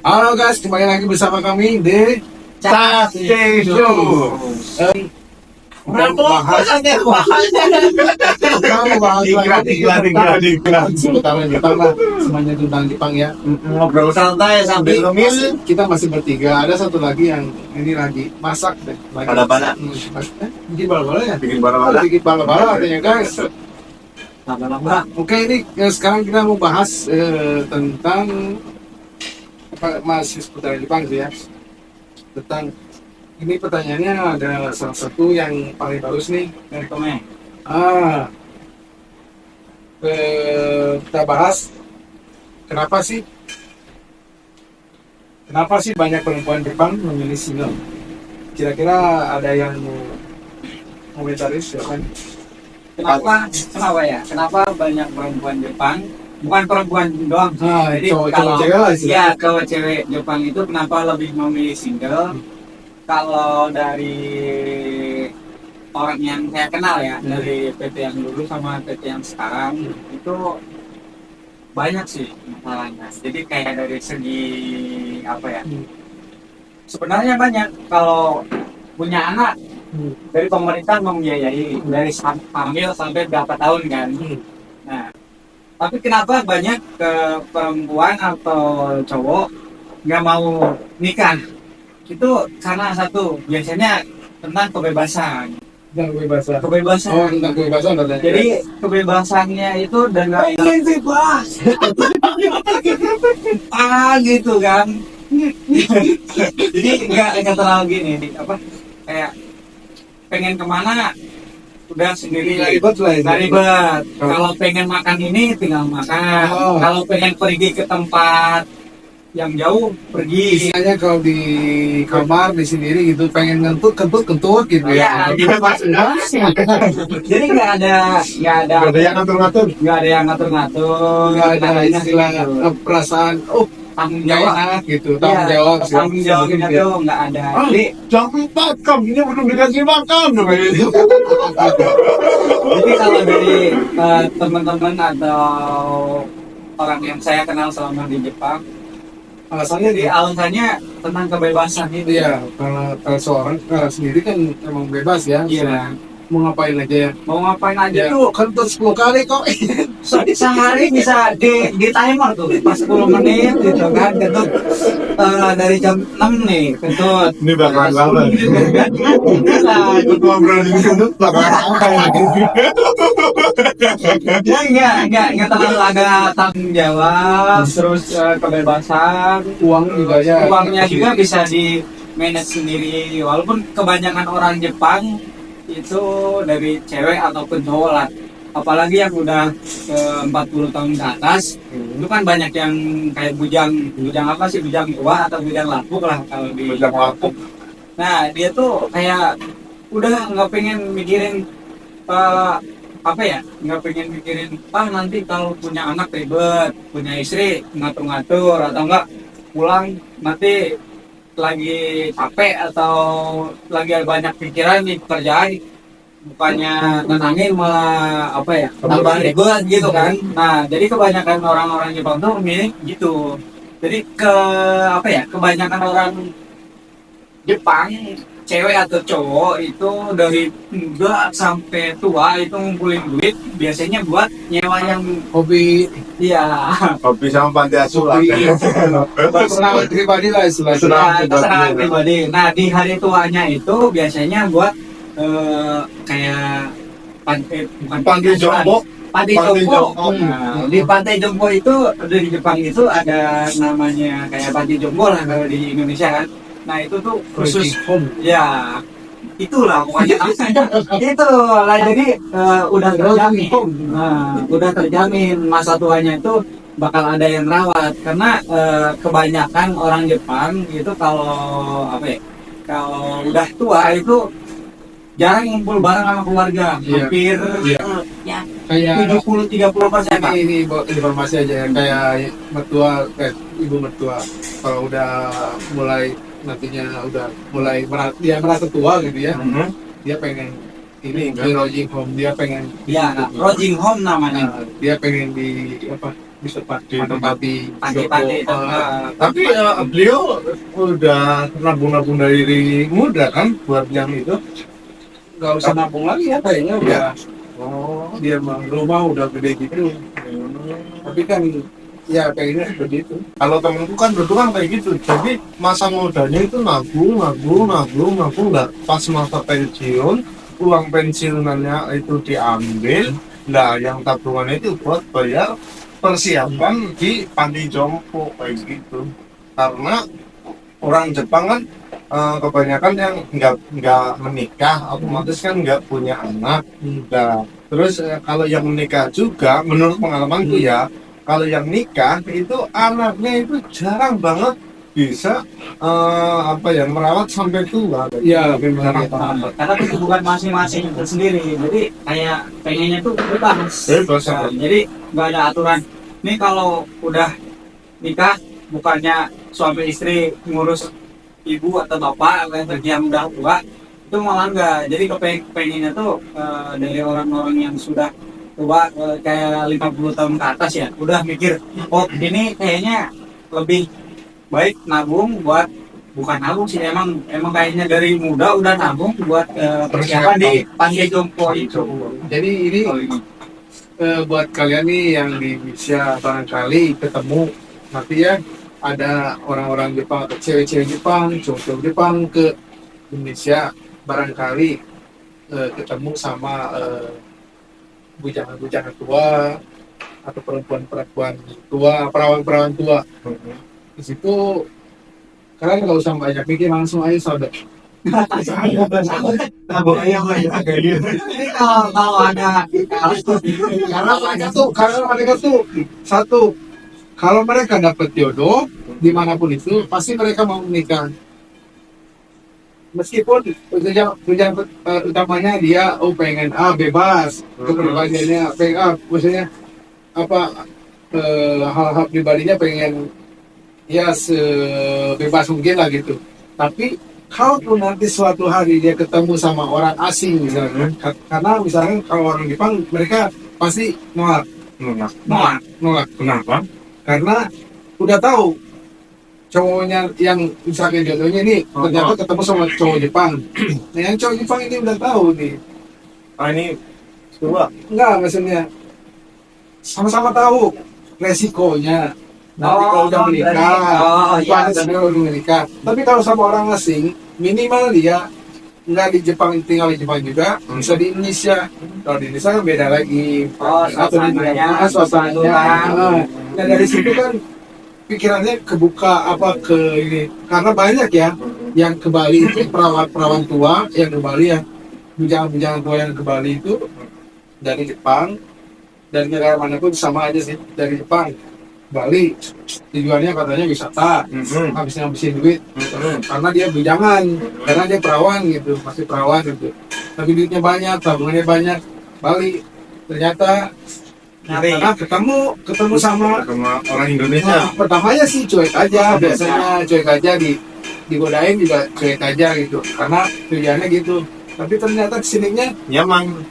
Halo guys, kembali lagi bersama kami di Sate Show. Kita bahas Jepang lah, semuanya tentang Jepang ya. Ngobrol santai sambil ngemil. Kita masih bertiga, ada satu lagi yang ini lagi masak deh. Lagi Bala-bala. Bikin bala-bala ya? Bikin bala-bala. Bikin bala-bala katanya guys. Lama-lama. Oke, ini sekarang kita mau bahas tentang masih seputar Jepang sih ya. Tentang ini pertanyaannya ada salah satu yang paling bagus nih. Rekomen. Kita bahas kenapa sih banyak perempuan Jepang memilih single? Kira-kira ada yang mau komentaris ya kan? Kenapa ya? Kenapa banyak perempuan Jepang? Bukan perempuan doang. Jadi Cowok-cowok cewek lah istilahnya. ya kalau cewek Jepang itu kenapa lebih memilih single? Kalau dari orang yang saya kenal ya, dari PT yang dulu sama PT yang sekarang itu banyak sih masalahnya. Jadi kayak dari segi apa ya? Sebenarnya banyak. Kalau punya anak dari pemerintah membiayai dari hamil sampai berapa tahun kan. Nah, tapi kenapa banyak ke perempuan atau cowok nggak mau nikah? Itu karena satu, biasanya tentang kebebasan. Tentang kebebasan. Kebebasan. Oh, tentang kebebasan katanya. Jadi kebebasannya itu dengan bebas. Gitu kan. Jadi nggak terlalu gini, apa kayak pengen kemana udah sendiri, Nggak ribet lah itu. nggak ribet. Kalau pengen makan ini tinggal makan. Oh. Kalau pengen pergi ke tempat yang jauh pergi. Istilahnya kalau di kamar di sendiri gitu pengen kentut gitu ya. Iya, gitu maksudnya. Jadi nggak ada Gak ada yang ngatur-ngatur. nggak ada yang ngatur-ngatur. Nggak ada Adanya istilah gitu. perasaan Tanggung nggak jawab. enak gitu, Iya, tanggung jawab tanggung jawabnya gitu ya. tuh nggak ada. Ah, Jadi jam 4 kamu ini belum dikasih makan. Jadi kalau dari teman-teman atau orang yang saya kenal selama di Jepang, Alasannya jadi alasannya tentang kebebasan itu. iya, karena kalau seorang sendiri kan emang bebas ya. Iya. Mau ngapain aja ya. Mau ngapain aja Ya, tuh kentut 10 kali kok. sehari bisa di timer tuh pas 10 menit gitu kan, kentut dari jam 6 nih kentut. Ini bakalan lama. Nah, Ikut ngobrol di sini bakalan lama. ya nggak terlalu ada tanggung jawab, terus kebebasan, Uang juga ya. uangnya juga bisa di manage sendiri. Walaupun kebanyakan orang Jepang itu dari cewek ataupun cowok lah, apalagi yang udah ke 40 tahun ke atas, itu kan banyak yang kayak bujang apa sih, bujang tua atau bujang lapuk lah kalau di Bujang lapuk. Nah, dia tuh kayak udah nggak pengen mikirin apa ya, nggak pengen mikirin nanti kalau punya anak ribet, punya istri ngatur-ngatur, atau enggak pulang nanti lagi capek atau lagi banyak pikiran di pekerjaan, bukannya nenangin malah apa ya, tambah ribet gitu kan. Nah, jadi kebanyakan orang-orang Jepang tuh memilih gitu. Jadi apa ya, kebanyakan orang Jepang cewek atau cowok itu dari muda sampai tua itu ngumpulin duit biasanya buat nyewa yang Hobi Kopi sama panti asuhan. kesenangan pribadi lah istilahnya. Kesenangan. kesenangan pribadi. Nah, di hari tuanya itu biasanya buat kayak bukan Panti jompo. Panti Panti jompo. jompo. Nah, di pantai jompo itu di Jepang itu ada namanya kayak panti jompo lah kalau di Indonesia kan. Nah, itu tuh khusus Home. ya itulah pokoknya. Itu lah, jadi udah terjamin. Nah, udah terjamin masa tuanya itu bakal ada yang rawat, karena kebanyakan orang Jepang itu kalau apa ya, kalau udah tua itu jarang ngumpul bareng sama keluarga. Iya. Hampir Iya. ya Kayak 70-30% Pak. ini informasi aja ya, kayak mertua ibu mertua kalau udah mulai nantinya udah mulai dia merasa tua gitu ya, dia pengen ini di lodging home, dia pengen Ya, lodging home namanya. dia pengen di apa bisa Di tempat Panti-panti itu. tapi beliau udah nabung-nabung dari muda kan buat yang itu. nggak usah nabung lagi ya kayaknya udah Oh, dia mah rumah udah gede gitu. Tapi kan ya kayaknya seperti itu. kalau temenku kan dulu kan kayak gitu. Jadi masa mudanya itu nabung nggak pas masa pensiun, uang pensiunannya itu diambil. Nah, yang tabungannya itu buat bayar persiapan di panti jompo kayak gitu. Karena orang Jepang kan kebanyakan yang nggak menikah, otomatis kan nggak punya anak. Nah, terus kalau yang menikah juga, menurut pengalamanku ya, kalau yang nikah itu anaknya itu jarang banget bisa merawat sampai tua. Iya memang Jarang ya. banget. Karena kesibukan masing-masing itu sendiri. Jadi kayak pengennya tuh bebas. Bebas, Nah, ya. jadi nggak ada aturan. Nih kalau udah nikah bukannya suami istri ngurus ibu atau bapak yang udah tua, itu malah enggak. Jadi kepengennya tuh dari orang-orang yang sudah tua, kayak 50 tahun ke atas ya, udah mikir, oh ini kayaknya lebih baik nabung buat, bukan nabung sih, emang kayaknya dari muda udah nabung buat persiapan di panti jompo itu. Jadi ini buat kalian nih yang di Indonesia barangkali ketemu nanti ya ada orang-orang Jepang atau cewek-cewek Jepang, cowok-cowok Jepang ke Indonesia barangkali ketemu sama bujangan-bujangan tua atau perempuan-perempuan tua, perawan-perawan tua. Di situ kalian nggak usah banyak mikir, langsung aja saudara. Nabung aja kayak gitu. Jadi kalau ada Karena mereka tuh satu, kalau mereka dapat jodoh dimanapun itu pasti mereka mau menikah. Meskipun tujuan utamanya dia pengen bebas kepribadiannya, pengen maksudnya apa hal-hal pribadinya pengen ya sebebas mungkin lah gitu. Tapi kalau nanti suatu hari dia ketemu sama orang asing misalnya, karena misalnya kalau orang Jepang mereka pasti nolak. Kenapa? Karena udah tahu cowoknya yang misalnya jodohnya ini ternyata ketemu sama cowok Jepang. Nah yang cowok Jepang ini udah tahu nih, Ini coba. enggak maksudnya sama-sama tahu resikonya nanti kalau udah menikah, udah menikah. Tapi kalau sama orang asing minimal dia nggak di Jepang, tinggal di Jepang juga, bisa di Indonesia. Kalau di Indonesia kan beda lagi. Atau di suasananya. Nah dari situ kan pikirannya kebuka ke ini, karena banyak ya yang ke Bali itu perawan tua yang ke Bali, yang bujangan tua yang ke Bali itu dari Jepang, dan negara manapun sama aja sih, dari Jepang Bali tujuannya katanya wisata, ngabisin duit karena dia bujangan, karena dia perawan gitu, masih perawan gitu, tapi duitnya banyak, tabungannya banyak. Bali ternyata karena ketemu sama orang Indonesia. pertamanya sih cuek aja, biasanya cuek aja, digodain juga cuek aja gitu, karena tujuannya gitu. Tapi ternyata kesininya Nyaman.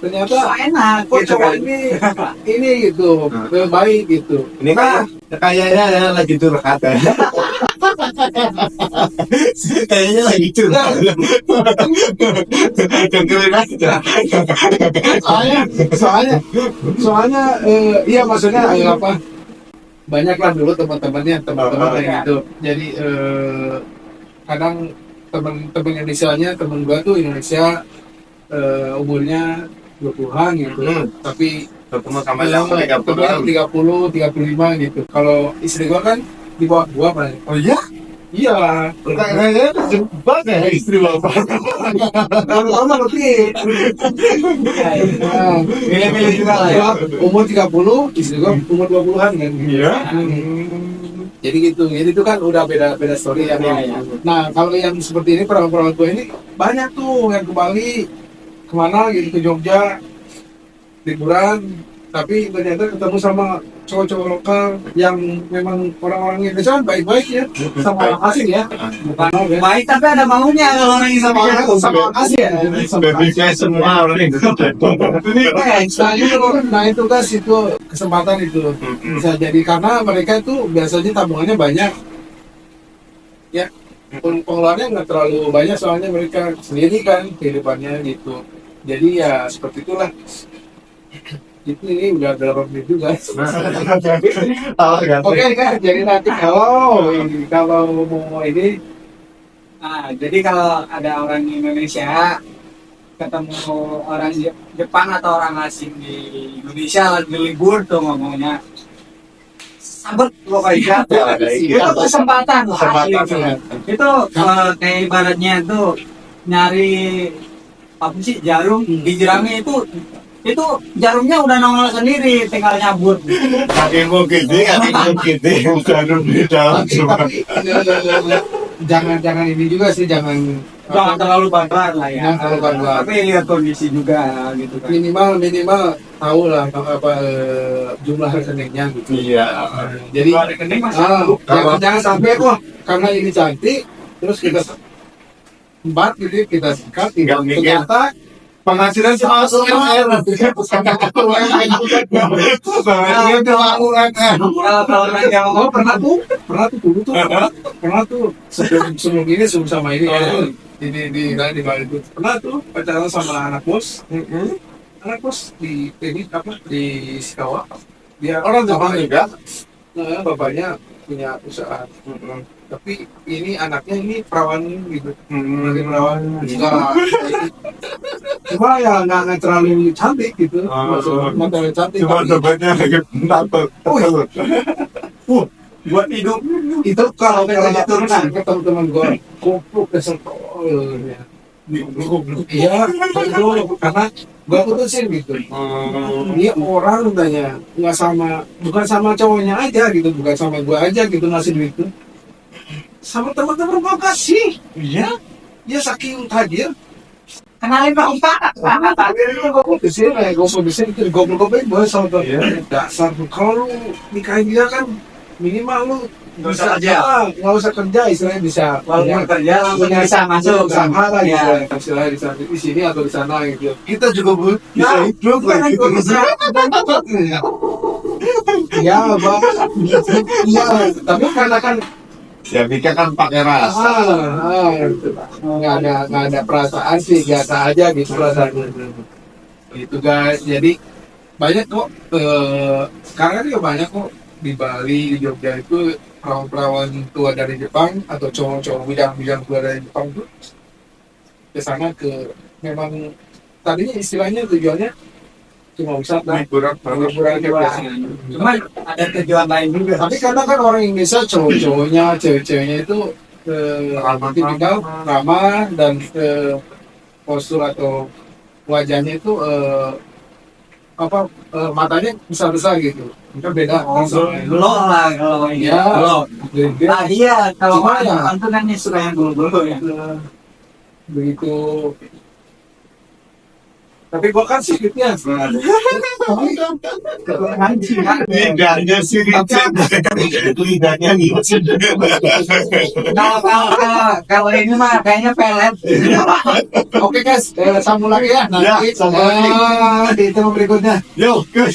ternyata enak kok gitu cowok kan. ini gitu, baik gitu. Ini kan kayaknya lagi curhat ya. Kayaknya lagi curhat. Dengerin aja. soalnya iya maksudnya banyak lah dulu teman-teman kayak gitu. Jadi kadang temen Indonesia-nya, temen gua tuh Indonesia umurnya 20-an gitu, tapi Ketemu sama yang 30. 35 gitu. Kalau istri gua kan di bawah gua paling. Oh iya? Iya, Kayaknya jebak ya istri bapak. lama lebih. Milih-milih juga lah ya. Umur 30, istri gua umur 20-an kan. Iya. Jadi gitu. Jadi itu kan udah beda story ya. Iya. Nah, kalau yang seperti ini perawan-perawan tua ini banyak tuh yang ke Bali, kemana gitu, ke Jogja liburan, tapi ternyata ketemu sama cowok-cowok lokal yang memang orang-orang Indonesia kan baik-baik ya, sama orang asing ya. Bukan baik tapi ada maunya kalau orang Sama orang asing ya. Kayak semua orang itu. Nah itu guys, itu kesempatan itu bisa jadi karena mereka itu biasanya tabungannya banyak ya, pengeluarannya nggak terlalu banyak soalnya mereka sendiri kan kehidupannya gitu, jadi ya seperti itulah. Itu ini udah 8 menit juga. Oke kan, jadi nanti kalau mau ini Nah, jadi kalau ada orang Indonesia ketemu orang Jepang atau orang asing di Indonesia lagi libur tuh ngomongnya sambet pokoknya itu kesempatan loh, asli. Itu kayak ibaratnya tuh nyari apa sih jarum di jerami itu jarumnya udah nongol sendiri, tinggal nyabut. Kakimu gede, jarum di dalam cuma. jangan ini juga sih, jangan Terlalu bantuan lah ya. Jangan terlalu bantuan. Tapi lihat kondisi juga gitu kan. minimal tahu lah apa jumlah rekeningnya gitu. Iya. Jadi Kalau rekening masih jangan sampai kok karena ini cantik terus kita empat gitu kita sikat Nggak mikir. ternyata Penghasilan cuma UMR. Penghasilan cuma UMR. kalau orang yang oh pernah tuh dulu tuh pernah tuh sebelum ini sebelum sama ini ya, di Bali itu pernah tuh pacaran sama anak bos di ini apa di Sikawa, dia Orang Jepang juga. bapaknya punya usaha, tapi ini anaknya ini perawan gitu, lagi perawan cuma ya nggak terlalu cantik gitu, nggak terlalu cantik Cuma tapi dompetnya lagi takut. buat hidup itu kalau Kalau turunan. ketemu teman gue kumpul kesel ya. Iya betul, karena gue putusin gitu, ini orang tanya nggak sama, bukan sama cowoknya aja gitu, bukan sama gue aja gitu ngasih duit itu, sama teman-teman gue kasih, Iya. ya saking tajir. kenalin dong Pak. Akhirnya gue putusin itu goblok-goblok gue sama dia. Dasar tuh, kalau lu nikahin dia kan minimal lu Nggak usah kerja. nggak usah kerja, istilahnya bisa Walaupun kerja langsung bisa masuk sama lah ya. gitu, istilahnya di sini atau di sana gitu. Kita juga bisa Ya, hidup lagi. Iya bang, iya, tapi karena kan Ya Mika kan pakai rasa. nggak ada perasaan sih, biasa aja gitu perasaannya. Itu guys, jadi banyak kok sekarang juga banyak kok di Bali, di Jogja itu perawan-perawan tua dari Jepang atau cowok-cowok bidang tua dari Jepang tuh ke sana, ke memang tadinya istilahnya tujuannya cuma wisata, Liburan liburan kayak biasa. Cuma ada tujuan lain juga. Tapi karena kan orang Indonesia cowok-cowoknya, cewek-ceweknya itu tipikal ramah dan postur atau wajahnya itu matanya besar-besar gitu. Itu beda. Belum lah kalau ini. Ya, Belum. gede. Ah iya, kalau Cuma orang ya. Jepang tuh kan suka yang dulu-dulu ya. Begitu. Tapi gua kan sikitnya. Lidahnya sih lidahnya ngicip. Kalau ini mah kayaknya pelet. Oke guys, sambung lagi ya. Ya, Nanti sambung lagi. di tema berikutnya. Yo, guys.